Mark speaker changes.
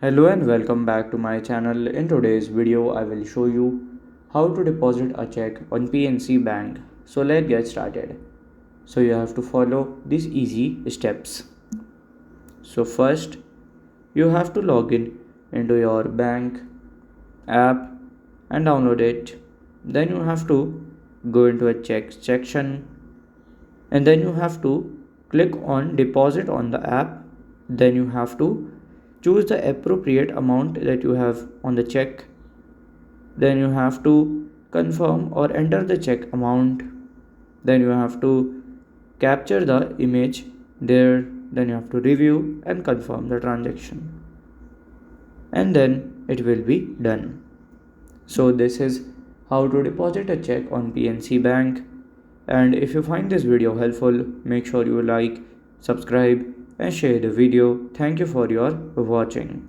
Speaker 1: Hello and welcome back to my channel. In today's video, I will show you how to deposit a check on PNC Bank. So let's get started. So you have to follow these easy steps. So first, you have to log in into your bank app and download it. Then you have to go into a check section and then you have to click on deposit on the app. Then you have to choose the appropriate amount that you have on the check. Then you have to confirm or enter the check amount. Then you have to capture the image there. Then you have to review and confirm the transaction, and then it will be done. So this is how to deposit a check on PNC Bank. And if you find this video helpful, make sure you like, subscribe and share the video. Thank you for your watching.